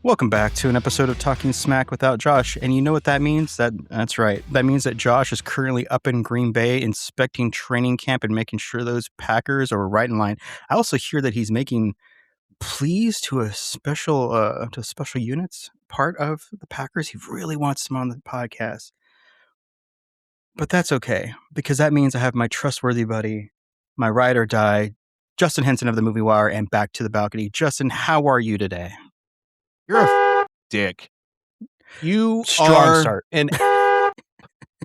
Welcome back to an episode of Talking Smack without Josh. And you know what that means? That's right. That means that Josh is currently up in Green Bay inspecting training camp and making sure those Packers are right in line. I also hear that he's making pleas to a special units part of the Packers. He really wants them on the podcast. But that's okay, because that means I have my trustworthy buddy, my ride or die, Justin Henson of the Movie Wire, and Back to the Balcony. Justin, how are you today? You're a dick. You Strong are start.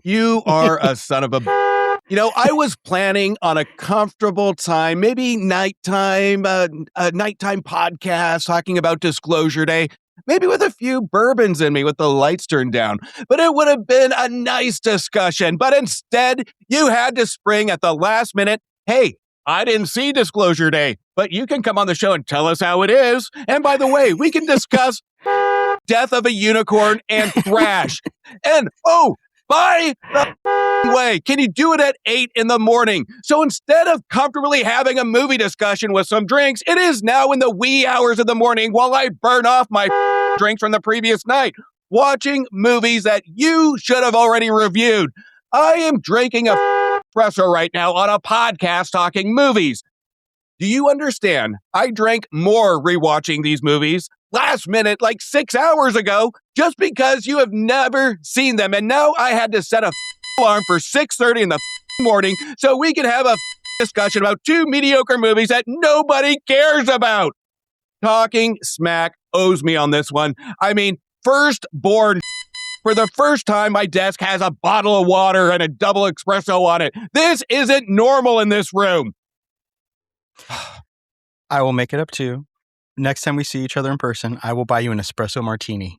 You are a son of a. I was planning on a comfortable time, maybe nighttime, a nighttime podcast talking about Disclosure Day, maybe with a few bourbons in me with the lights turned down. But it would have been a nice discussion. But instead, you had to spring at the last minute. Hey, I didn't see Disclosure Day, but you can come on the show and tell us how it is. And by the way, we can discuss Death of a Unicorn and Thrash. And, by the way, can you do it at 8 in the morning? So instead of comfortably having a movie discussion with some drinks, it is now in the wee hours of the morning while I burn off my drinks from the previous night, watching movies that you should have already reviewed. I am drinking a espresso right now on a podcast talking movies. Do you understand? I drank more rewatching these movies last minute, like 6 hours ago, just because you have never seen them. And now I had to set a alarm for 6:30 in the morning so we can have a discussion about two mediocre movies that nobody cares about. Talking Smack owes me on this one. I mean, firstborn. For the first time, my desk has a bottle of water and a double espresso on it. This isn't normal in this room. I will make it up to you. Next time we see each other in person, I will buy you an espresso martini.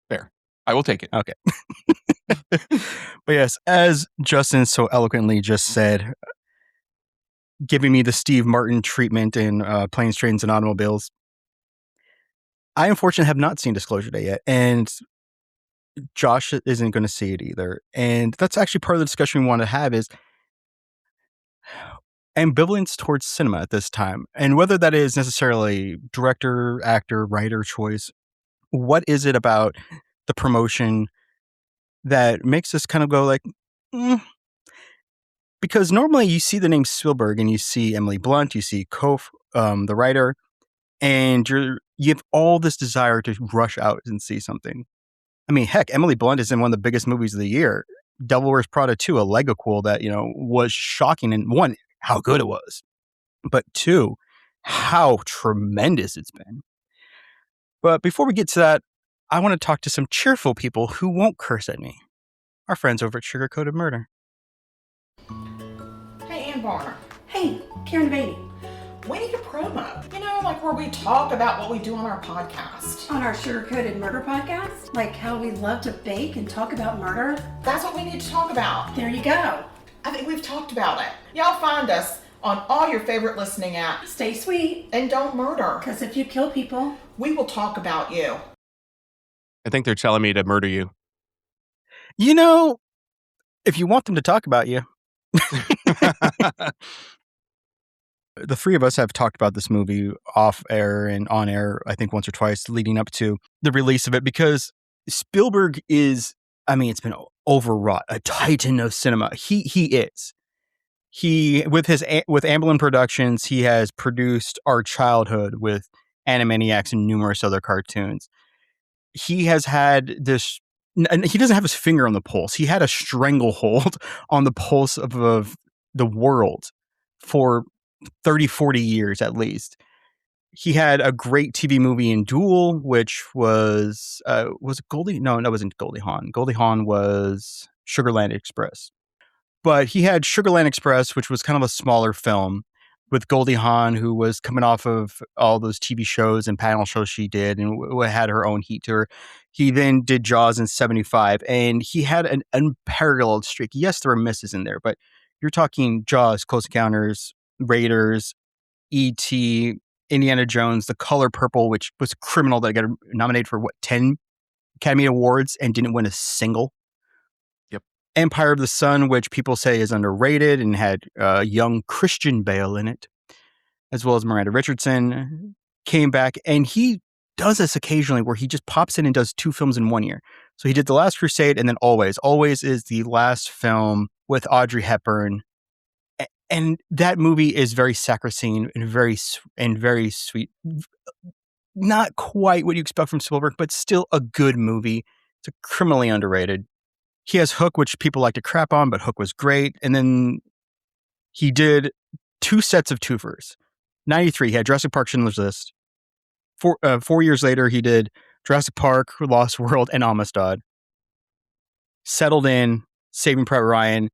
Fair. I will take it. Okay. But yes, as Justin so eloquently just said, giving me the Steve Martin treatment in Planes, Trains, and Automobiles, I unfortunately have not seen Disclosure Day yet, and Josh isn't going to see it either. And that's actually part of the discussion we want to have is ambivalence towards cinema at this time. And whether that is necessarily director, actor, writer choice, what is it about the promotion that makes us kind of go like, Because normally you see the name Spielberg and you see Emily Blunt, you see the writer, and you have all this desire to rush out and see something. I mean, heck, Emily Blunt is in one of the biggest movies of the year, Devil Wears Prada 2, a Legaquel that, was shocking. And one, how good it was. But two, how tremendous it's been. But before we get to that, I want to talk to some cheerful people who won't curse at me. Our friends over at Sugar Coated Murder. Hey, Ann Barner. Hey, Karen Beatty. We need a promo. Like where we talk about what we do on our podcast. On our Sugar Coated Murder podcast? Like how we love to bake and talk about murder? That's what we need to talk about. There you go. I think we've talked about it. Y'all find us on all your favorite listening apps. Stay sweet. And don't murder. Because if you kill people, we will talk about you. I think they're telling me to murder you. If you want them to talk about you. The three of us have talked about this movie off air and on air, I think once or twice leading up to the release of it, because Spielberg is, it's been overwrought, a titan of cinema. He is. With Amblin Productions, he has produced Our Childhood with Animaniacs and numerous other cartoons. He has had this, and he doesn't have his finger on the pulse. He had a stranglehold on the pulse of the world for 30, 40 years at least. He had a great TV movie in Duel, which was it Goldie? No, that wasn't Goldie Hawn. Goldie Hawn was Sugarland Express. But he had Sugarland Express, which was kind of a smaller film with Goldie Hawn, who was coming off of all those TV shows and panel shows she did and had her own heat to her. He then did Jaws in 75, and he had an unparalleled streak. Yes, there were misses in there, but you're talking Jaws, Close Encounters, Raiders, E.T., Indiana Jones, The Color Purple, which was criminal that got nominated for 10 Academy Awards and didn't win a single. Yep. Empire of the Sun, which people say is underrated and had young Christian Bale in it, as well as Miranda Richardson, came back, and he does this occasionally where he just pops in and does 2 films in 1 year. So he did The Last Crusade and then Always. Always is the last film with Audrey Hepburn. And that movie is very saccharine and very sweet. Not quite what you expect from Spielberg, but still a good movie. It's a criminally underrated. He has Hook, which people like to crap on, but Hook was great. And then he did 2 sets of twofers. 93, he had Jurassic Park, Schindler's List. 4 years later, he did Jurassic Park, Lost World, and Amistad. Settled in, Saving Private Ryan.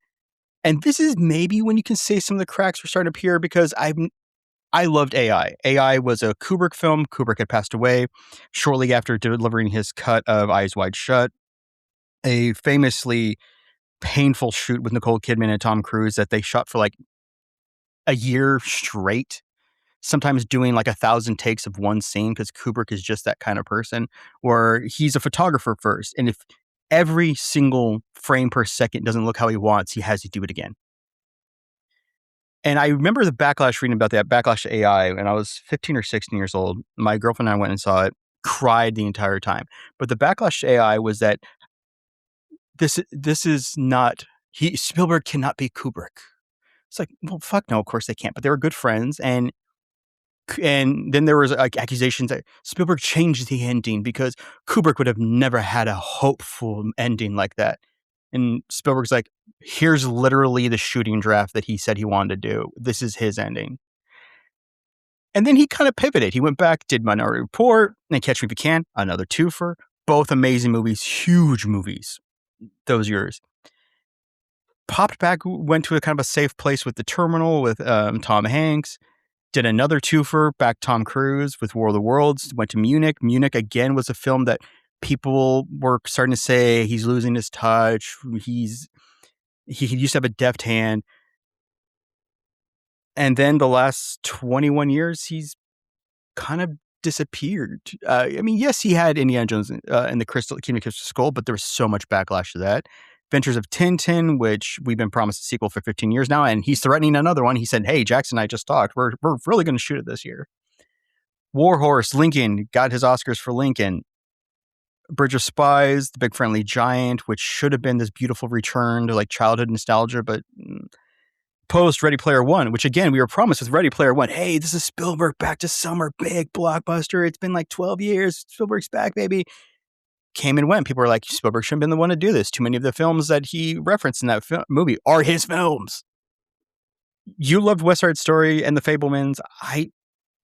And this is maybe when you can say some of the cracks were starting to appear, because I loved AI. AI was a Kubrick film. Kubrick had passed away shortly after delivering his cut of Eyes Wide Shut, a famously painful shoot with Nicole Kidman and Tom Cruise that they shot for like a year straight, sometimes doing like 1,000 takes of one scene, because Kubrick is just that kind of person, where he's a photographer first. And if every single frame per second doesn't look how he wants, he has to do it again. And I remember the backlash, reading about that backlash to AI, and I was 15 or 16 years old. My girlfriend and I went and saw it, cried the entire time. But the backlash to AI was that this is not, Spielberg cannot be Kubrick. It's like, well, fuck no, of course they can't. But they were good friends, and then there was like accusations that Spielberg changed the ending because Kubrick would have never had a hopeful ending like that. And Spielberg's like, here's literally the shooting draft that he said he wanted to do. This is his ending. And then he kind of pivoted. He went back, did Minority Report, and Catch Me If You Can, another twofer. Both amazing movies, huge movies those years. Popped back, went to a kind of a safe place with The Terminal with Tom Hanks. Did another twofer, back Tom Cruise with War of the Worlds. Went to Munich. Munich, again, was a film that people were starting to say he's losing his touch. He used to have a deft hand. And then the last 21 years, he's kind of disappeared. I mean, yes, he had Indiana Jones and the Kingdom of Crystal Skull, but there was so much backlash to that. Adventures of Tintin, which we've been promised a sequel for 15 years now, and he's threatening another one. He said, hey, Jackson and I just talked. We're really going to shoot it this year. War Horse, Lincoln, got his Oscars for Lincoln. Bridge of Spies, The Big Friendly Giant, which should have been this beautiful return to like childhood nostalgia, but post Ready Player One, which again, we were promised with Ready Player One, hey, this is Spielberg back to summer, big blockbuster. It's been like 12 years. Spielberg's back, baby. Came and went. People were like, Spielberg shouldn't have been the one to do this. Too many of the films that he referenced in that movie are his films. You loved West Side Story and The Fabelmans. I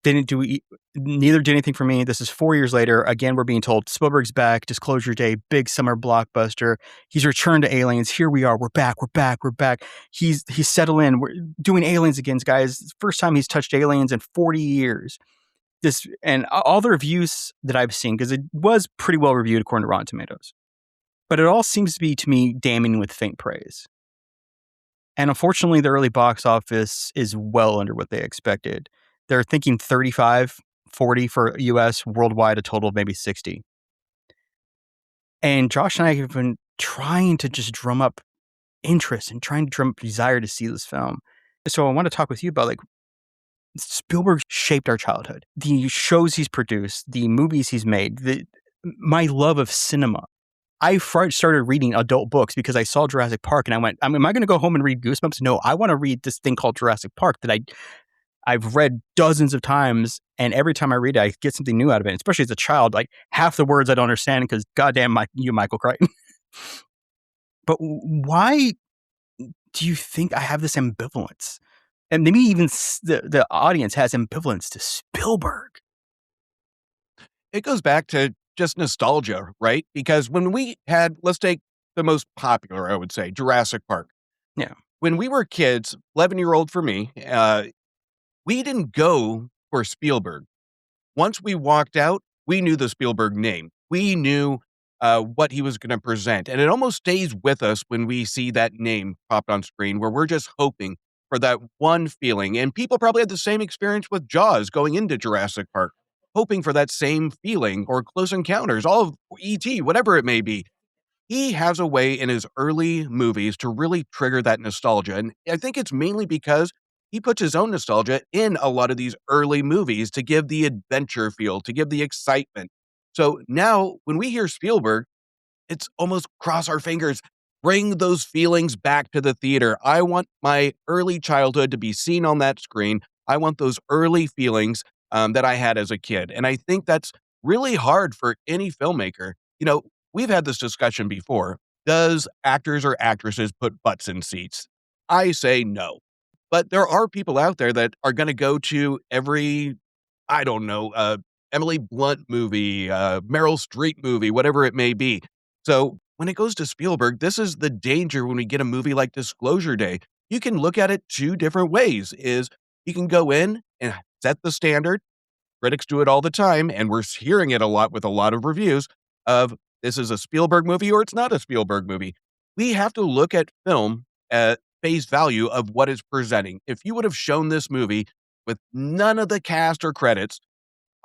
didn't do, neither did anything for me. This is 4 years later. Again, we're being told Spielberg's back, Disclosure Day, big summer blockbuster. He's returned to Aliens. Here we are. We're back. He's settled in. We're doing Aliens again, guys. First time he's touched Aliens in 40 years. This, and all the reviews that I've seen, because it was pretty well reviewed according to Rotten Tomatoes, but it all seems to be, to me, damning with faint praise. And unfortunately, the early box office is well under what they expected. They're thinking 35, 40 for US, worldwide, a total of maybe 60. And Josh and I have been trying to just drum up interest and trying to drum up desire to see this film. So I want to talk with you about, like, Spielberg shaped our childhood. The shows he's produced, the movies he's made, my love of cinema. I started reading adult books because I saw Jurassic Park and I went, am I going to go home and read Goosebumps? No, I want to read this thing called Jurassic Park that I've read dozens of times, and every time I read it, I get something new out of it. Especially as a child, like half the words I don't understand because goddamn Michael Crichton. But why do you think I have this ambivalence? And maybe even the audience has ambivalence to Spielberg. It goes back to just nostalgia, right? Because when we had, let's take the most popular, I would say, Jurassic Park. Yeah. When we were kids, 11-year-old for me, we didn't go for Spielberg. Once we walked out, we knew the Spielberg name. We knew what he was going to present. And it almost stays with us when we see that name popped on screen, where we're just hoping for that one feeling. And people probably had the same experience with Jaws going into Jurassic Park, hoping for that same feeling, or Close Encounters, all of E.T., whatever it may be. He has a way in his early movies to really trigger that nostalgia. And I think it's mainly because he puts his own nostalgia in a lot of these early movies to give the adventure feel, to give the excitement. So now when we hear Spielberg, it's almost cross our fingers, bring those feelings back to the theater. I want my early childhood to be seen on that screen. I want those early feelings that I had as a kid. And I think that's really hard for any filmmaker. We've had this discussion before. Does actors or actresses put butts in seats? I say no. But there are people out there that are going to go to every, I don't know, Emily Blunt movie, Meryl Streep movie, whatever it may be. So when it goes to Spielberg, this is the danger when we get a movie like Disclosure Day. You can look at it two different ways. Is you can go in and set the standard. Critics do it all the time, and we're hearing it a lot with a lot of reviews of this is a Spielberg movie or it's not a Spielberg movie. We have to look at film at face value of what it's presenting. If you would have shown this movie with none of the cast or credits,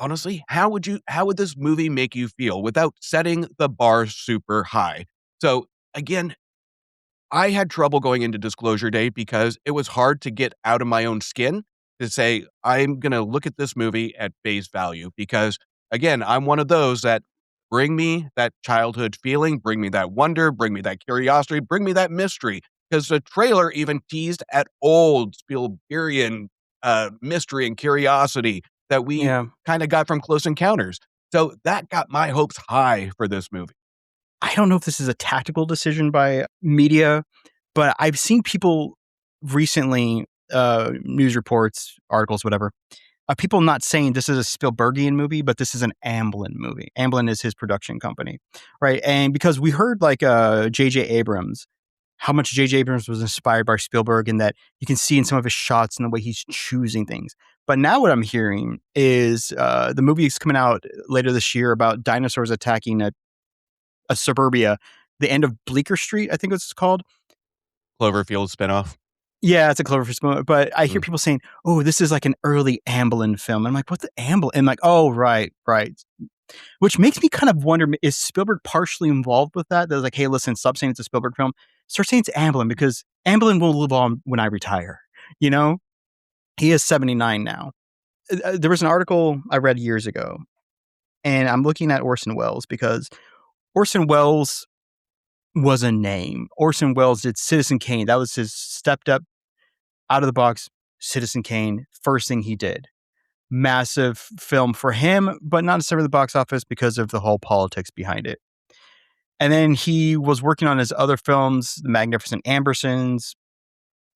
honestly, how would this movie make you feel without setting the bar super high? So again, I had trouble going into Disclosure Day because it was hard to get out of my own skin to say, I'm going to look at this movie at face value because, again, I'm one of those that bring me that childhood feeling, bring me that wonder, bring me that curiosity, bring me that mystery. Because the trailer even teased at old Spielbergian mystery and curiosity that we Yeah. kind of got from Close Encounters. So that got my hopes high for this movie. I don't know if this is a tactical decision by media, but I've seen people recently, news reports, articles, whatever, people not saying this is a Spielbergian movie, but this is an Amblin movie. Amblin is his production company, right? And because we heard like J.J. Abrams, how much J.J. Abrams was inspired by Spielberg and that you can see in some of his shots and the way he's choosing things. But now what I'm hearing is the movie is coming out later this year about dinosaurs attacking a suburbia, the end of Bleecker Street, I think it's called. Cloverfield spinoff. Yeah, it's a Cloverfield movie. But I hear people saying, "Oh, this is like an early Amblin film." And I'm like, "What the Amblin?" And I'm like, "Oh, right." Which makes me kind of wonder: is Spielberg partially involved with that? They're like, "Hey, listen, stop saying it's a Spielberg film. Start saying it's Amblin because Amblin will live on when I retire." You know, he is 79 now. There was an article I read years ago, and I'm looking at Orson Welles because Orson Welles was a name. Orson Welles did Citizen Kane. That was his stepped up, out of the box Citizen Kane. First thing he did. Massive film for him, but not necessarily the box office because of the whole politics behind it. And then he was working on his other films, The Magnificent Ambersons,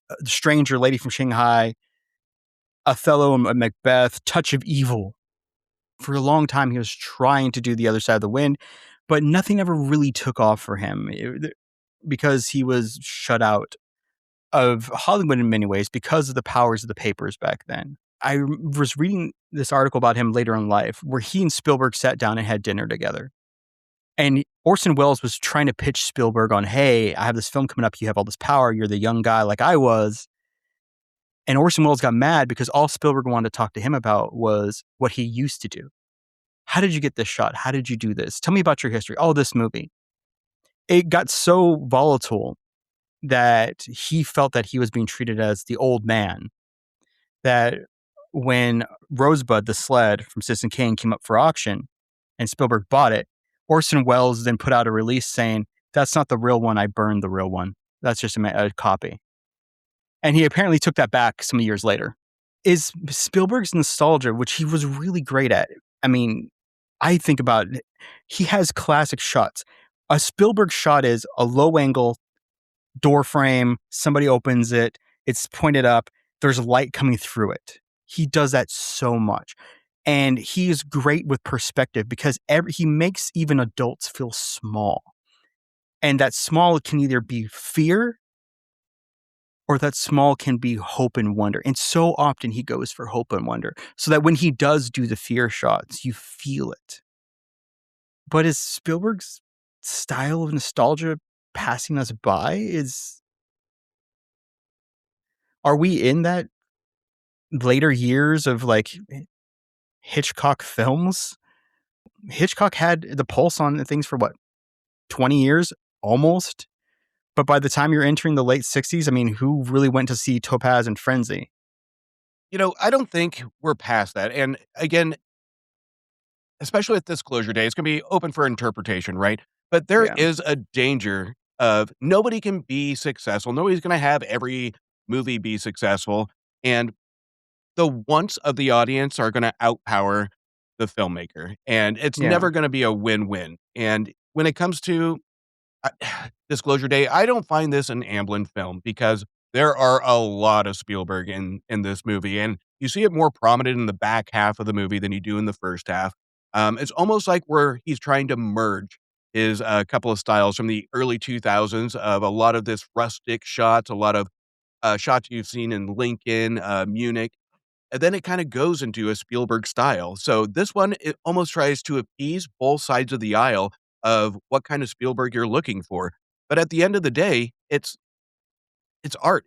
The Stranger, Lady from Shanghai, Othello and Macbeth, Touch of Evil. For a long time, he was trying to do The Other Side of the Wind, but nothing ever really took off for him because he was shut out of Hollywood in many ways because of the powers of the papers back then. I was reading this article about him later in life where he and Spielberg sat down and had dinner together. And Orson Welles was trying to pitch Spielberg on, hey, I have this film coming up. You have all this power. You're the young guy like I was. And Orson Welles got mad because all Spielberg wanted to talk to him about was what he used to do. How did you get this shot? How did you do this? Tell me about your history. Oh, this movie. It got so volatile that he felt that he was being treated as the old man. That when Rosebud, the sled from Citizen Kane, came up for auction and Spielberg bought it, Orson Welles then put out a release saying, that's not the real one. I burned the real one. That's just a copy. And he apparently took that back some years later. Is Spielberg's nostalgia, which he was really great at. I mean, I think about it, he has classic shots. A Spielberg shot is a low angle door frame. Somebody opens it. It's pointed up. There's light coming through it. He does that so much. And he is great with perspective because he makes even adults feel small. And that small can either be fear or that small can be hope and wonder. And so often he goes for hope and wonder so that when he does do the fear shots, you feel it. But is Spielberg's style of nostalgia passing us by? Are we in that later years of like Hitchcock films? Hitchcock had the pulse on things for what, 20 years almost? But by the time you're entering the late 60s, I mean, who really went to see Topaz and Frenzy? I don't think we're past that. And again, especially with Disclosure Day, it's going to be open for interpretation, right? But there Yeah. is a danger of nobody can be successful. Nobody's going to have every movie be successful. And the wants of the audience are going to outpower the filmmaker. And it's Yeah. never going to be a win win. And when it comes to I Disclosure Day, I don't find this an Amblin film because there are a lot of Spielberg in this movie, and you see it more prominent in the back half of the movie than you do in the first half. It's almost like where he's trying to merge his, couple of styles from the early 2000s of a lot of this rustic shots, a lot of, shots you've seen in Lincoln, Munich, and then it kinda goes into a Spielberg style. So this one, it almost tries to appease both sides of the aisle of what kind of Spielberg you're looking for. But at the end of the day, it's art.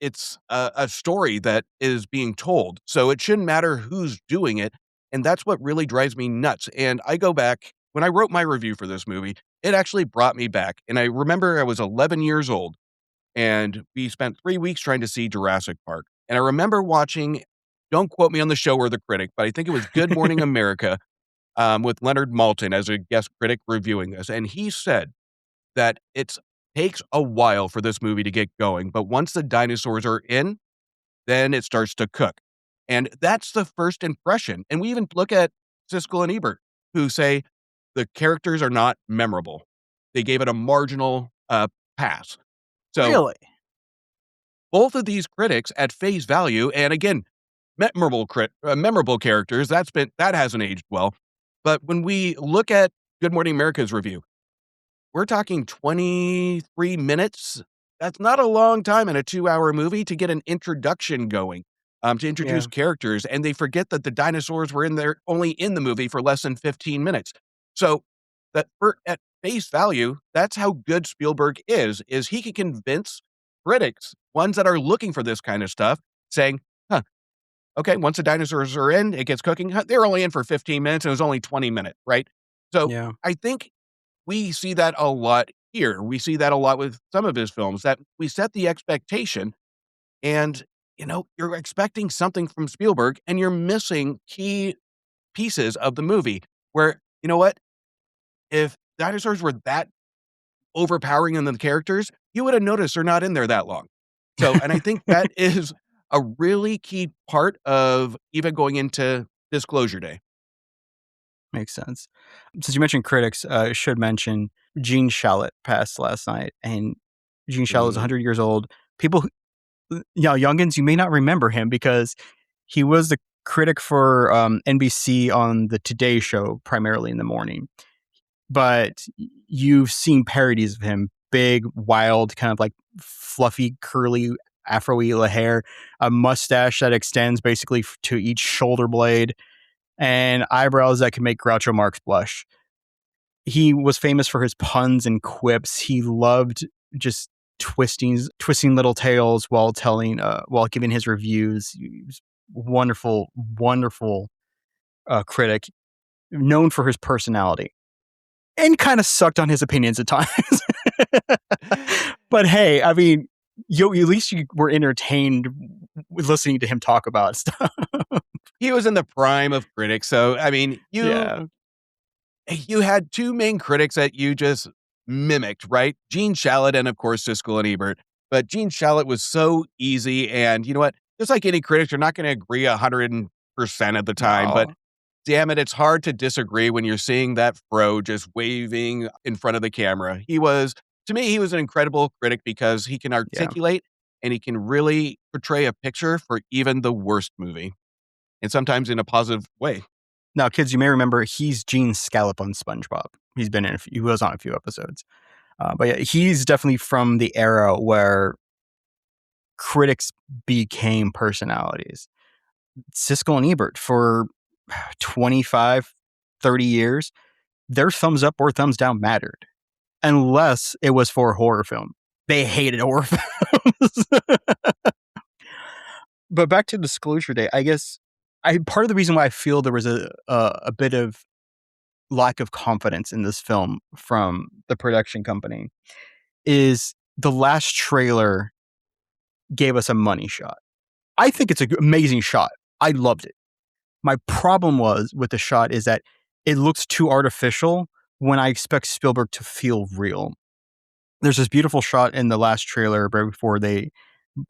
It's a story that is being told. So it shouldn't matter who's doing it, and that's what really drives me nuts. And I go back when I wrote my review for this movie, it actually brought me back. And I remember I was 11 years old, and we spent 3 weeks trying to see Jurassic Park. And I remember watching, don't quote me on the show or the critic, but I think it was Good Morning America, with Leonard Maltin as a guest critic reviewing this, and he said that it takes a while for this movie to get going, but once the dinosaurs are in, then it starts to cook. And that's the first impression. And we even look at Siskel and Ebert, who say the characters are not memorable. They gave it a marginal pass. So Really? both of these critics at face value, and again, memorable characters, that hasn't aged well. But when we look at Good Morning America's review, we're talking 23 minutes. That's not a long time in a 2-hour movie to get an introduction going, to Yeah. introduce characters, and they forget that the dinosaurs were only in the movie for less than 15 minutes. So at face value, that's how good Spielberg is he can convince critics, ones that are looking for this kind of stuff, saying, "Huh, okay, once the dinosaurs are in, it gets cooking. Huh, they're only in for 15 minutes, and it was only 20 minutes," right? So Yeah. I think we see that a lot here. We see that a lot with some of his films that we set the expectation and, you're expecting something from Spielberg and you're missing key pieces of the movie where, you know what? If dinosaurs were that overpowering in the characters, you would have noticed they're not in there that long. So, and I think that is a really key part of even going into Disclosure Day. Makes sense. Since you mentioned critics, I should mention Gene Shalit passed last night, and Gene Shalit is Mm, 100 years old. People, youngins, you may not remember him because he was the critic for NBC on the Today Show, primarily in the morning. But you've seen parodies of him, big, wild, kind of like fluffy, curly, afro-y hair, a mustache that extends basically to each shoulder blade, and eyebrows that can make Groucho Marx blush. He was famous for his puns and quips. He loved just twisting little tales while giving his reviews. He was wonderful, wonderful critic, known for his personality, and kind of sucked on his opinions at times. But hey, I mean, at least you were entertained with listening to him talk about stuff. he was in the prime of critics. So, I mean, Yeah, you had 2 main critics that you just mimicked, right? Gene Shalit and, of course, Siskel and Ebert. But Gene Shalit was so easy, and you know what? Just like any critic, you're not gonna agree 100% of the time, but no, damn it, it's hard to disagree when you're seeing that fro just waving in front of the camera. He was an incredible critic because he can yeah. articulate and he can really portray a picture for even the worst movie, and sometimes in a positive way. Now, kids, you may remember he's Gene Scallop on SpongeBob. He was on a few episodes. But yeah, he's definitely from the era where critics became personalities. Siskel and Ebert for 25, 30 years, their thumbs up or thumbs down mattered, unless it was for a horror film. They hated horror films. But back to Disclosure Day, I guess part of the reason why I feel there was a bit of lack of confidence in this film from the production company is the last trailer gave us a money shot. I think it's an amazing shot. I loved it. My problem was with the shot is that it looks too artificial when I expect Spielberg to feel real. There's this beautiful shot in the last trailer right before they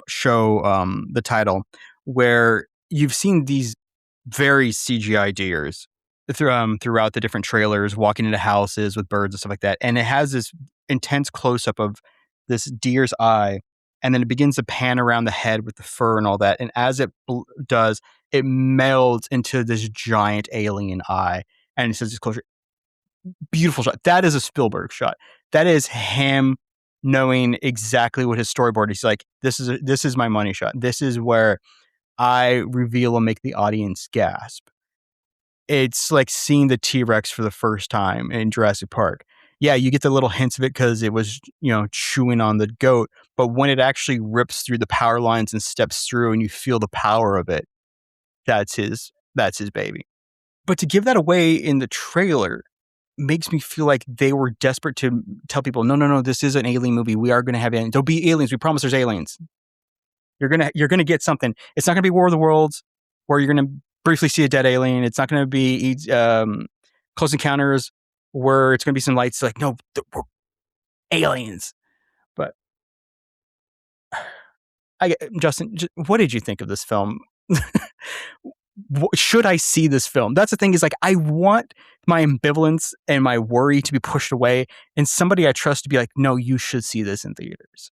show the title where you've seen these very CGI deers throughout the different trailers walking into houses with birds and stuff like that. And it has this intense close up of this deer's eye. And then it begins to pan around the head with the fur and all that. And as it does, it melds into this giant alien eye. And it says this closure. Beautiful shot. That is a Spielberg shot. That is him knowing exactly what his storyboard is like. This is my money shot. This is where I reveal and make the audience gasp. It's like seeing the T-Rex for the first time in Jurassic Park. Yeah, you get the little hints of it because it was, chewing on the goat. But when it actually rips through the power lines and steps through and you feel the power of it, that's his baby. But to give that away in the trailer makes me feel like they were desperate to tell people, no, this is an alien movie. We are going to have aliens. There'll be aliens. We promise there's aliens. You're gonna get something. It's not gonna be War of the Worlds, where you're gonna briefly see a dead alien. It's not gonna be Close Encounters, where it's gonna be some lights. Like, no, we're aliens. But Justin, what did you think of this film? Should I see this film? That's the thing. Is like I want my ambivalence and my worry to be pushed away, and somebody I trust to be like, no, you should see this in theaters.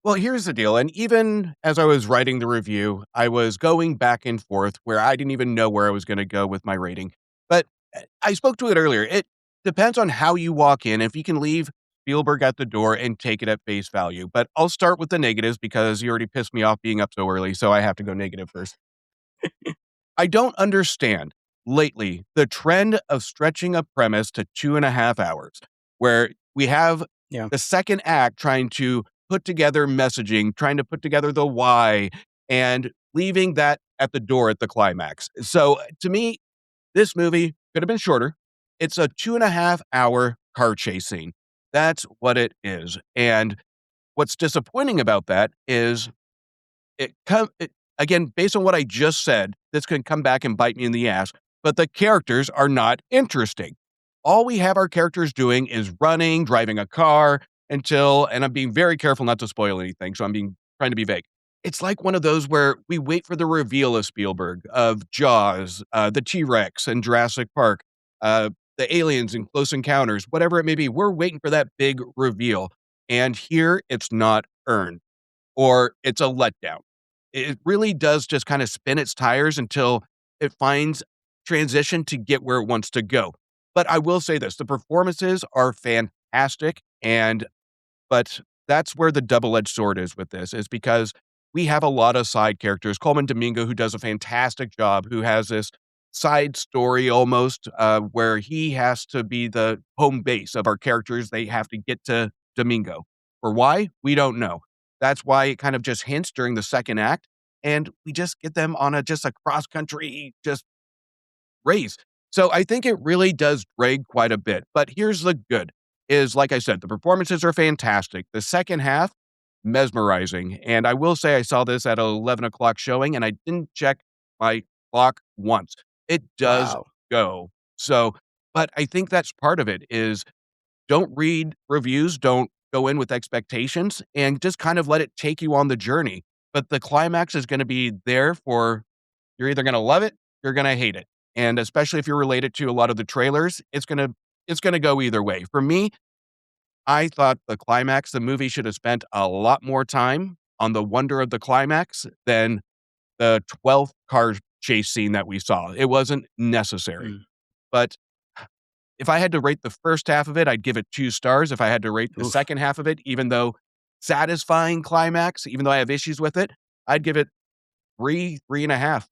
Well, here's the deal. And even as I was writing the review, I was going back and forth where I didn't even know where I was going to go with my rating. But I spoke to it earlier. It depends on how you walk in. If you can leave Spielberg at the door and take it at face value. But I'll start with the negatives because you already pissed me off being up so early. So I have to go negative first. I don't understand lately the trend of stretching a premise to 2.5 hours, where we have the second act trying to put together messaging, trying to put together the why, and leaving that at the door at the climax. So to me, this movie could have been shorter. It's a 2.5-hour car chase scene. That's what it is. And what's disappointing about that is again, based on what I just said, this can come back and bite me in the ass, but the characters are not interesting. All we have our characters doing is running, driving a car, and I'm being very careful not to spoil anything, so trying to be vague. It's like one of those where we wait for the reveal of Spielberg, of Jaws, the T-Rex in Jurassic Park, the aliens in Close Encounters, whatever it may be. We're waiting for that big reveal, and here it's not earned, or it's a letdown. It really does just kind of spin its tires until it finds transition to get where it wants to go. But I will say this, the performances are fantastic, but that's where the double-edged sword is with this, is because we have a lot of side characters. Coleman Domingo, who does a fantastic job, who has this side story almost, where he has to be the home base of our characters. They have to get to Domingo. For why? We don't know. That's why it kind of just hints during the second act, and we just get them on a cross-country race. So I think it really does drag quite a bit. But here's the good. Is, like I said, the performances are fantastic. The second half, mesmerizing. And I will say I saw this at 11 o'clock showing, and I didn't check my clock once. It does go. So, but I think that's part of it is don't read reviews, don't go in with expectations, and just kind of let it take you on the journey. But the climax is going to be there you're either going to love it, you're going to hate it. And especially if you're related to a lot of the trailers, it's going to go either way. For me, I thought the movie should have spent a lot more time on the wonder of the climax than the 12th car chase scene that we saw. It wasn't necessary. But if I had to rate the first half of it, I'd give it 2 stars. If I had to rate the second half of it, even though satisfying climax, even though I have issues with it, I'd give it 3.5.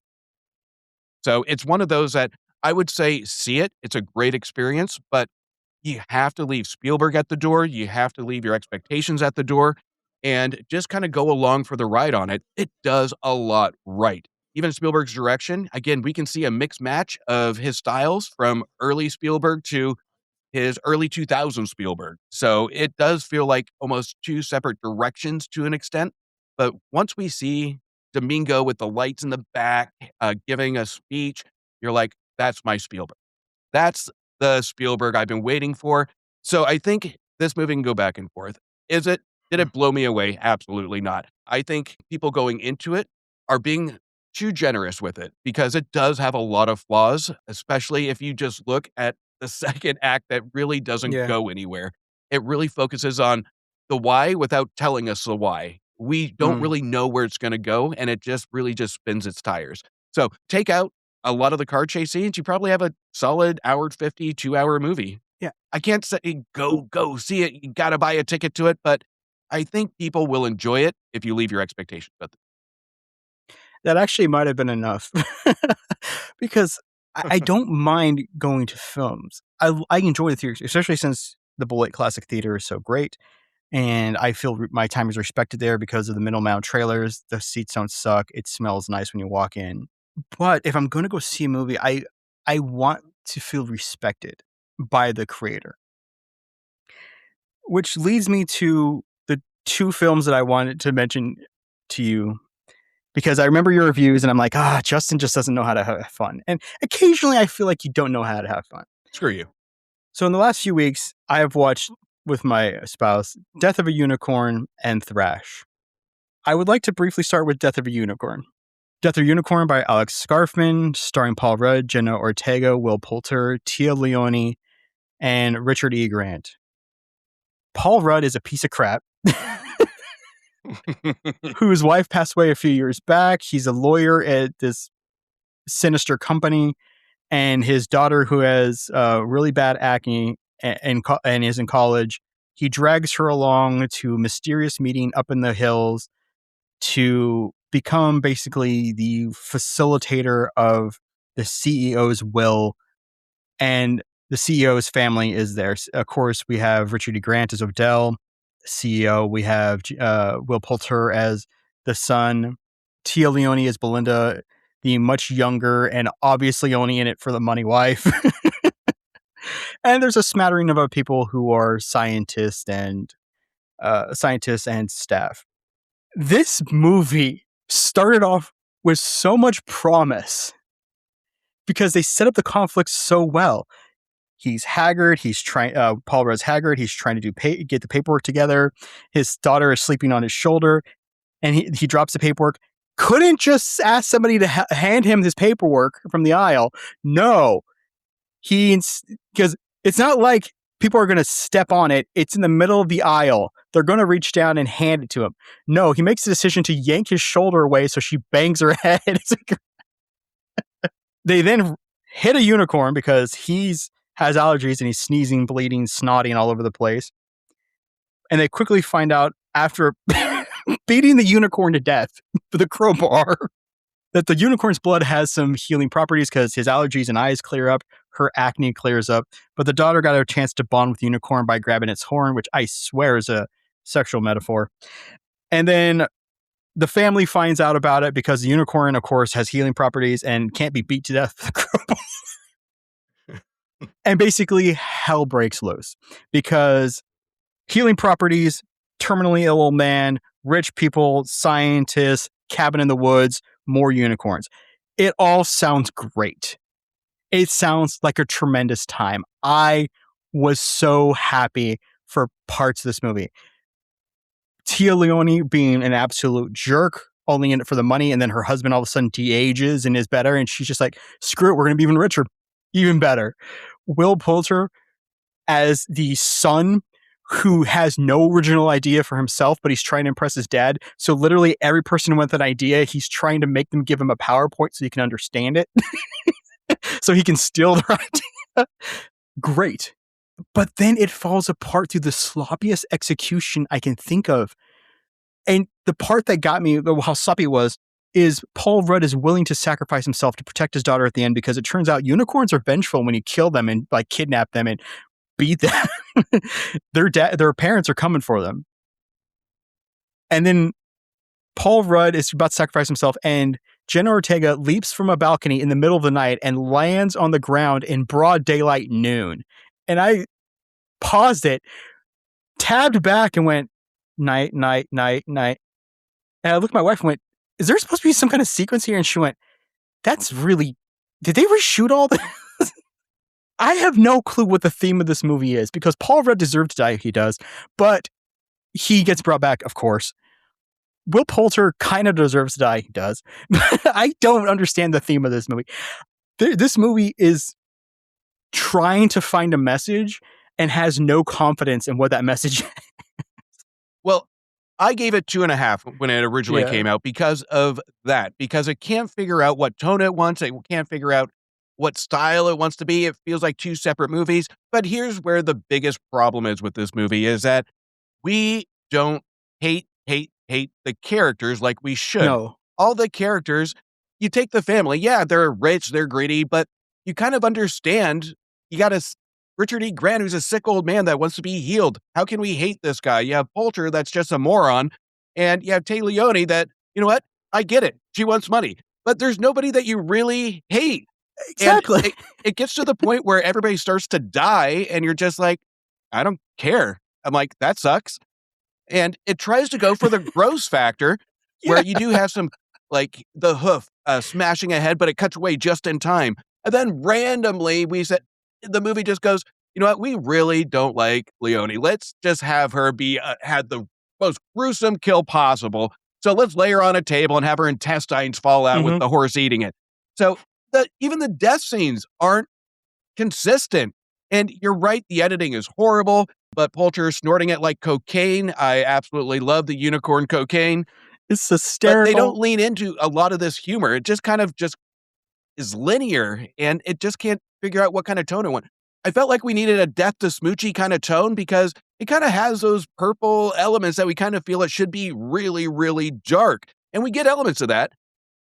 So it's one of those that I would say see it. It's a great experience, but you have to leave Spielberg at the door. You have to leave your expectations at the door and just kind of go along for the ride on it. It does a lot right. Even Spielberg's direction, again, we can see a mixed match of his styles from early Spielberg to his early 2000s Spielberg. So it does feel like almost 2 separate directions to an extent. But once we see Domingo with the lights in the back, giving a speech. You're like, that's my Spielberg. That's the Spielberg I've been waiting for. So I think this movie can go back and forth. Did it blow me away? Absolutely not. I think people going into it are being too generous with it because it does have a lot of flaws, especially if you just look at the second act that really doesn't Yeah. go anywhere. It really focuses on the why without telling us the why. We don't really know where it's going to go, and it just really just spins its tires. So take out a lot of the car chase scenes, you probably have a solid hour 50, 2-hour movie. Yeah. I can't say go see it. You got to buy a ticket to it, but I think people will enjoy it if you leave your expectations at the That actually might have been enough because I don't mind going to films. I enjoy the theaters, especially since the Bullet Classic Theater is so great. And I feel my time is respected there because of the minimal amount of trailers. The seats don't suck. It smells nice when you walk in. But if I'm going to go see a movie, I want to feel respected by the creator. Which leads me to the two films that I wanted to mention to you. Because I remember your reviews and I'm like, Justin just doesn't know how to have fun. And occasionally I feel like you don't know how to have fun. Screw you. So in the last few weeks, I have watched with my spouse Death of a Unicorn and Thrash. I would like to briefly start with Death of a Unicorn. Death of a Unicorn by Alex Scarfman, starring Paul Rudd, Jenna Ortega, Will Poulter, Tia Leone, and Richard E. Grant. Paul Rudd is a piece of crap. Whose wife passed away a few years back. He's a lawyer at this sinister company, and his daughter, who has really bad acne and is in college, he drags her along to a mysterious meeting up in the hills to become basically the facilitator of the CEO's will, and the CEO's family is there. Of course, we have Richard E. Grant as Odell, CEO. We have Will Poulter as the son. Tia Leone as Belinda, the much younger and obviously only in it for the money wife. And there's a smattering of other people who are scientists and staff. This movie started off with so much promise because they set up the conflict so well. He's haggard. He's trying. Paul Rudd's haggard. He's trying to get the paperwork together. His daughter is sleeping on his shoulder, and he drops the paperwork. Couldn't just ask somebody to hand him his paperwork from the aisle. No, because it's not like people are going to step on it. It's in the middle of the aisle. They're going to reach down and hand it to him. No, he makes the decision to yank his shoulder away, so she bangs her head. They then hit a unicorn because has allergies and he's sneezing, bleeding, snotting all over the place. And they quickly find out after beating the unicorn to death with a crowbar that the unicorn's blood has some healing properties because his allergies and eyes clear up, her acne clears up. But the daughter got a chance to bond with the unicorn by grabbing its horn, which I swear is a sexual metaphor. And then the family finds out about it because the unicorn, of course, has healing properties and can't be beat to death with a crowbar. And basically, hell breaks loose because healing properties, terminally ill old man, rich people, scientists, cabin in the woods, more unicorns. It all sounds great. It sounds like a tremendous time. I was so happy for parts of this movie. Tia Leone being an absolute jerk, only in it for the money, and then her husband all of a sudden de-ages and is better, and she's just like, screw it, we're going to be even richer, even better. Will Poulter as the son who has no original idea for himself, but he's trying to impress his dad. So literally every person with an idea, he's trying to make them give him a PowerPoint so he can understand it. So he can steal their idea. Great. But then it falls apart through the sloppiest execution I can think of. And the part that got me, how sloppy it was, is Paul Rudd is willing to sacrifice himself to protect his daughter at the end because it turns out unicorns are vengeful when you kill them and like kidnap them and beat them. Their parents are coming for them. And then Paul Rudd is about to sacrifice himself, and Jenna Ortega leaps from a balcony in the middle of the night and lands on the ground in broad daylight noon. And I paused it, tabbed back and went, night, night, night, night. And I looked at my wife and went, is there supposed to be some kind of sequence here? And she went, that's really, did they reshoot all this? I have no clue what the theme of this movie is, because Paul Rudd deserved to die, he does, but he gets brought back, of course. Will Poulter kind of deserves to die, he does. I don't understand the theme of this movie. This movie is trying to find a message and has no confidence in what that message is. Well, I gave it 2.5 when it originally came out because of that, because it can't figure out what tone it wants. It can't figure out what style it wants to be. It feels like two separate movies. But here's where the biggest problem is with this movie is that we don't hate the characters like we should. No. All the characters, you take the family, yeah, they're rich, they're greedy, but you kind of understand. You got Richard E. Grant, who's a sick old man that wants to be healed. How can we hate this guy? You have Poulter, that's just a moron. And you have Tay Leone that, you know what? I get it. She wants money. But there's nobody that you really hate. Exactly. And it gets to the point where everybody starts to die, and you're just like, I don't care. I'm like, that sucks. And it tries to go for the gross factor, where you do have some, like, the hoof smashing a head, but it cuts away just in time. And then randomly, the movie just goes, you know what? We really don't like Leone. Let's just have her be had the most gruesome kill possible. So let's lay her on a table and have her intestines fall out with the horse eating it. So even the death scenes aren't consistent. And you're right, the editing is horrible, but Poulter snorting it like cocaine. I absolutely love the unicorn cocaine. It's hysterical. But they don't lean into a lot of this humor. It just kind of just is linear, and it just can't figure out what kind of tone it wants. I felt like we needed a Death to Smoochie kind of tone, because it kind of has those purple elements that we kind of feel it should be really, really dark. And we get elements of that,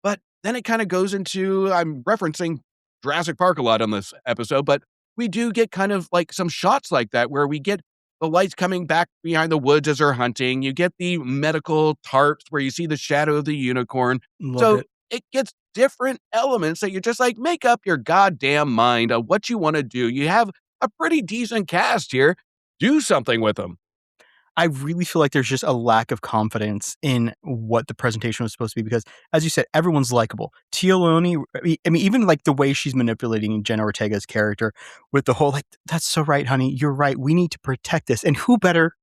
but then it kind of goes into, I'm referencing Jurassic Park a lot on this episode, but we do get kind of like some shots like that where we get the lights coming back behind the woods as they're hunting. You get the medical tarps where you see the shadow of the unicorn. Love it gets different elements that you're just like, make up your goddamn mind of what you want to do. You have a pretty decent cast here. Do something with them. I really feel like there's just a lack of confidence in what the presentation was supposed to be, because, as you said, everyone's likable. Tia Leone, I mean, even like the way she's manipulating Jenna Ortega's character with the whole, like, that's so right, honey, you're right, we need to protect this. And who better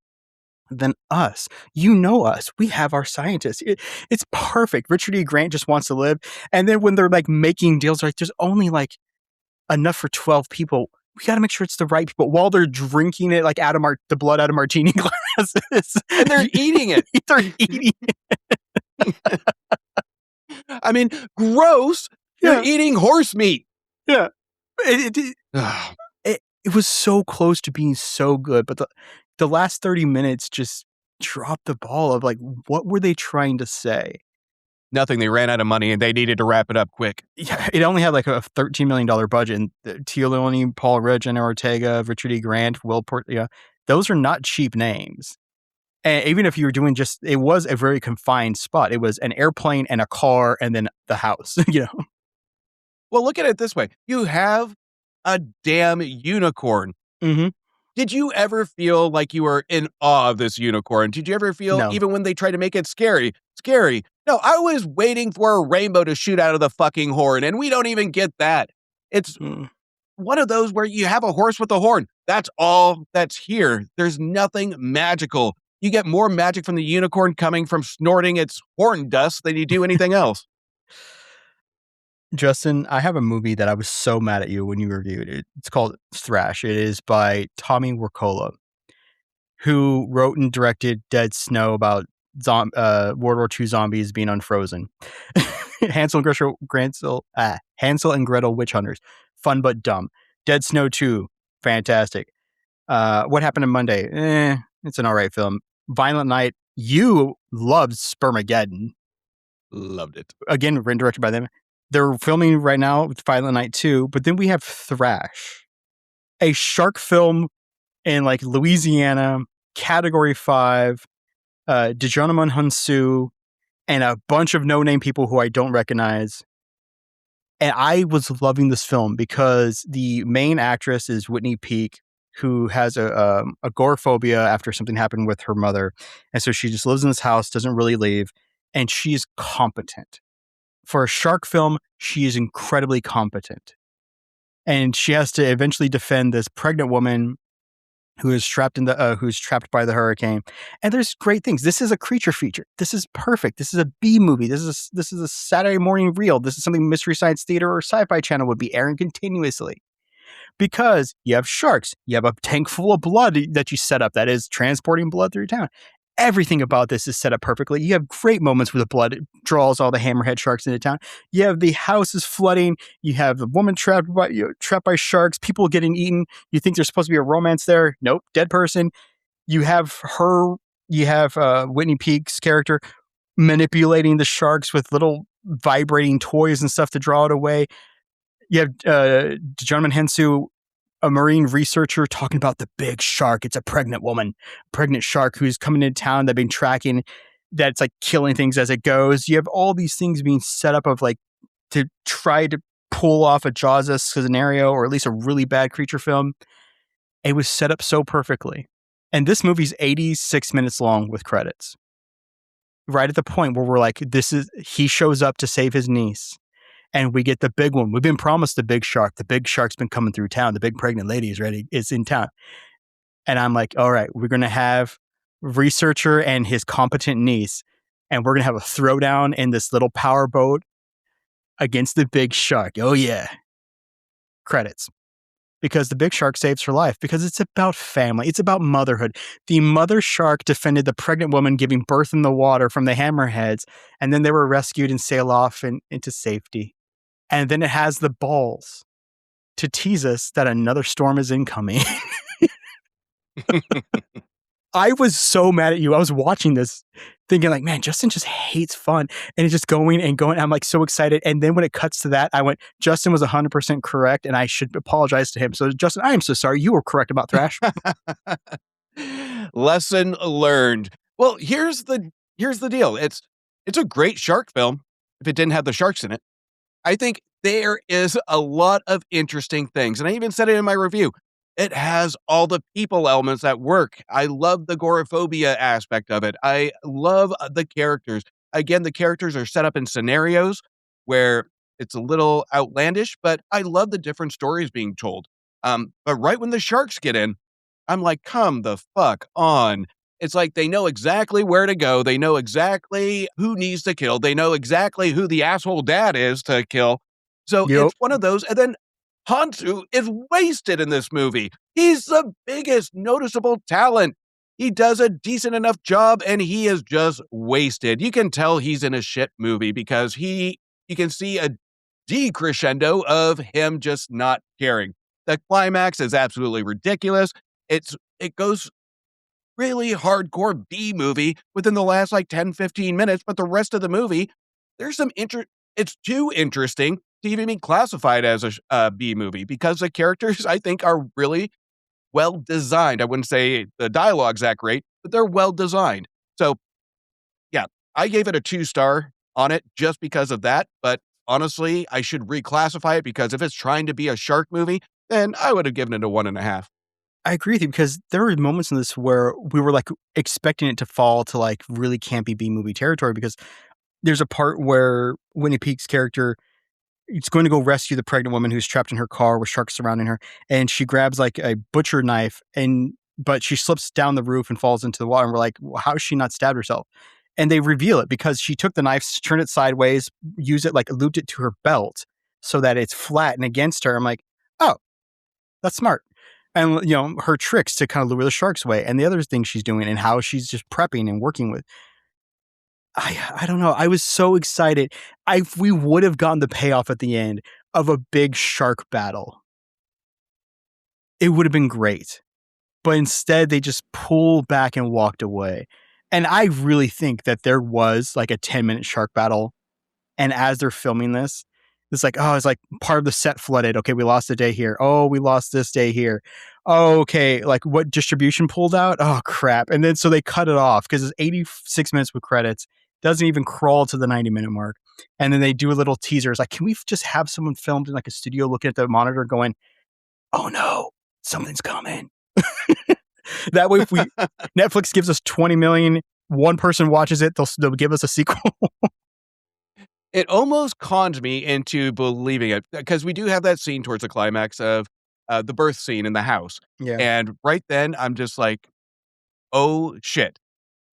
than us? You know us. We have our scientists. It's perfect. Richard E. Grant just wants to live. And then when they're like making deals, like, there's only like enough for 12 people. We got to make sure it's the right people while they're drinking it like the blood out of martini glasses. And they're eating it. They're eating it. I mean, gross. You're eating horse meat. Yeah. It was so close to being so good, but the last 30 minutes just dropped the ball of like, what were they trying to say? Nothing. They ran out of money and they needed to wrap it up quick. Yeah, it only had like a $13 million budget. And Tia Leone, Paul Rudd, Jenna Ortega, Richard E. Grant, Will Port, those are not cheap names. And even if you were doing it was a very confined spot. It was an airplane and a car and then the house, Well, look at it this way. You have a damn unicorn. Mm-hmm. Did you ever feel like you were in awe of this unicorn? Did you ever feel, even when they try to make it scary? No, I was waiting for a rainbow to shoot out of the fucking horn, and we don't even get that. It's one of those where you have a horse with a horn. That's all that's here. There's nothing magical. You get more magic from the unicorn coming from snorting its horn dust than you do anything else. Justin, I have a movie that I was so mad at you when you reviewed it. It's called Thrash. It is by Tommy Wirkola, who wrote and directed Dead Snow about World War II zombies being unfrozen. Hansel and Gretel Witch Hunters. Fun but dumb. Dead Snow 2. Fantastic. What Happened on Monday? It's an alright film. Violent Night. You loved Spermageddon. Loved it. Again, written and directed by them. They're filming right now with Violent Night 2, but then we have Thrash, a shark film in like Louisiana, Category 5, Djimon Hounsou, and a bunch of no-name people who I don't recognize. And I was loving this film because the main actress is Whitney Peak, who has a agoraphobia after something happened with her mother. And so she just lives in this house, doesn't really leave. and she is competent. For a shark film, she is incredibly competent. And she has to eventually defend this pregnant woman who is trapped who's trapped by the hurricane. And there's great things. This is a creature feature. This is perfect. This is a B movie. This is a Saturday morning reel. This is something Mystery Science Theater or Sci-Fi Channel would be airing continuously. Because you have sharks, you have a tank full of blood that you set up that is transporting blood through town. Everything about this is set up perfectly. You have great moments where the blood draws all the hammerhead sharks into town. You have the houses flooding. You have the woman trapped by sharks, people getting eaten. You think there's supposed to be a romance there. Nope, dead person. You have Whitney Peake's character manipulating the sharks with little vibrating toys and stuff to draw it away. You have Gentleman Henson, a marine researcher, talking about the big shark. It's a pregnant shark who's coming into town. They've been tracking, that's like killing things as it goes. You have all these things being set up of like to try to pull off a Jaws scenario, or at least a really bad creature film. It was set up so perfectly. And this movie's 86 minutes long with credits. Right at the point where we're like, he shows up to save his niece. And we get the big one. We've been promised the big shark. The big shark's been coming through town. The big pregnant lady is in town. And I'm like, all right, we're going to have researcher and his competent niece. And we're going to have a throwdown in this little power boat against the big shark. Oh, yeah. Credits. Because the big shark saves her life. Because it's about family. It's about motherhood. The mother shark defended the pregnant woman giving birth in the water from the hammerheads. And then they were rescued and sail off into safety. And then it has the balls to tease us that another storm is incoming. I was so mad at you. I was watching this thinking like, man, Justin just hates fun. And it's just going and going. I'm like so excited. And then when it cuts to that, I went, Justin was 100% correct. And I should apologize to him. So Justin, I am so sorry. You were correct about Thrash. Lesson learned. Well, here's the deal. It's a great shark film if it didn't have the sharks in it. I think there is a lot of interesting things. And I even said it in my review. It has all the people elements that work. I love the agoraphobia aspect of it. I love the characters. Again, the characters are set up in scenarios where it's a little outlandish, but I love the different stories being told. But right when the sharks get in, I'm like, come the fuck on. It's like they know exactly where to go. They know exactly who needs to kill. They know exactly who the asshole dad is to kill. So It's one of those. And then Hansu is wasted in this movie. He's the biggest noticeable talent. He does a decent enough job and he is just wasted. You can tell he's in a shit movie because you can see a decrescendo of him just not caring. The climax is absolutely ridiculous. It goes really hardcore B movie within the last like 10, 15 minutes. But the rest of the movie, there's some it's too interesting to even be classified as a B movie because the characters, I think, are really well designed. I wouldn't say the dialogue's that great, but they're well designed. So yeah, I gave it a 2-star on it just because of that. But honestly, I should reclassify it because if it's trying to be a shark movie, then I would have given it a 1.5. I agree with you because there were moments in this where we were like expecting it to fall to like really campy B movie territory because there's a part where Whitney Peake's character is going to go rescue the pregnant woman who's trapped in her car with sharks surrounding her, and she grabs like a butcher knife but she slips down the roof and falls into the water, and we're like, well, how has she not stabbed herself? And they reveal it because she took the knife, turned it sideways, used it like looped it to her belt so that it's flat and against her. I'm like, oh, that's smart. And, her tricks to kind of lure the sharks away. And the other thing she's doing and how she's just prepping and working with. I don't know. I was so excited. We would have gotten the payoff at the end of a big shark battle. It would have been great. But instead, they just pulled back and walked away. And I really think that there was like a 10-minute shark battle. And as they're filming this, it's like part of the set flooded. Okay, we lost a day here. Oh, we lost this day here. Oh, okay, like what distribution pulled out? Oh, crap. And then so they cut it off because it's 86 minutes with credits. Doesn't even crawl to the 90-minute mark. And then they do a little teaser. It's like, can we just have someone filmed in like a studio looking at the monitor going, oh no, something's coming. That way, if Netflix gives us $20 million one person watches it, they'll give us a sequel. It almost conned me into believing it because we do have that scene towards the climax of the birth scene in the house. Yeah. And right then I'm just like, oh shit.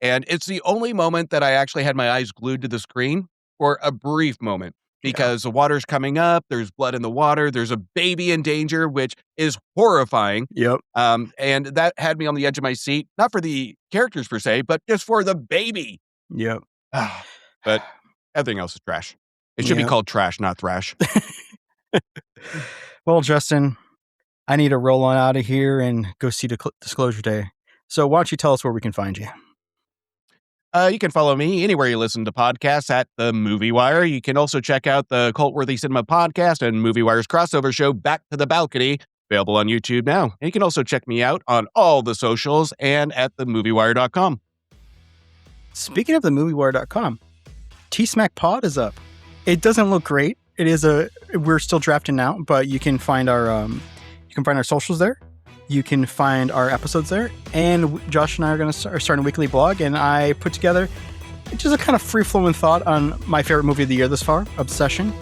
And it's the only moment that I actually had my eyes glued to the screen for a brief moment because the water's coming up. There's blood in the water. There's a baby in danger, which is horrifying. Yep. And that had me on the edge of my seat, not for the characters per se, but just for the baby. Yep. But everything else is trash. It should be called trash, not thrash. Well, Justin, I need to roll on out of here and go see Disclosure Day. So why don't you tell us where we can find you? You can follow me anywhere you listen to podcasts at The Movie Wire. You can also check out the Cult-Worthy Cinema podcast and Movie Wire's crossover show, Back to the Balcony, available on YouTube now. And you can also check me out on all the socials and at themoviewire.com. Speaking of themoviewire.com, T-Smack Pod is up. It doesn't look great. We're still drafting now, but you can find our socials there. You can find our episodes there, and Josh and I are going to start a weekly blog, and I put together just a kind of free-flowing thought on my favorite movie of the year this far, Obsession.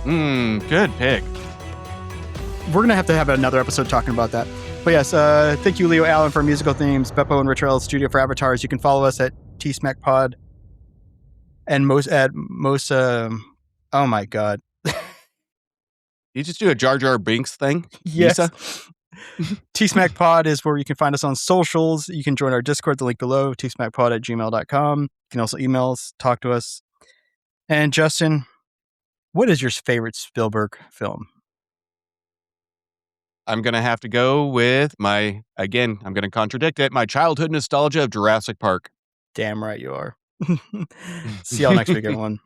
Good pick. We're going to have another episode talking about that. But yes, thank you, Leo Allen, for musical themes, Beppo and Richard L. Studio for avatars. You can follow us at T-Smack Pod, and oh my God. You just do a Jar Jar Binks thing? Yes. Lisa? T-Smack Pod is where you can find us on socials. You can join our Discord, the link below, tsmackpod@gmail.com. You can also email us, talk to us. And Justin, what is your favorite Spielberg film? I'm going to have to go with I'm going to contradict it, my childhood nostalgia of Jurassic Park. Damn right you are. See y'all next week, everyone.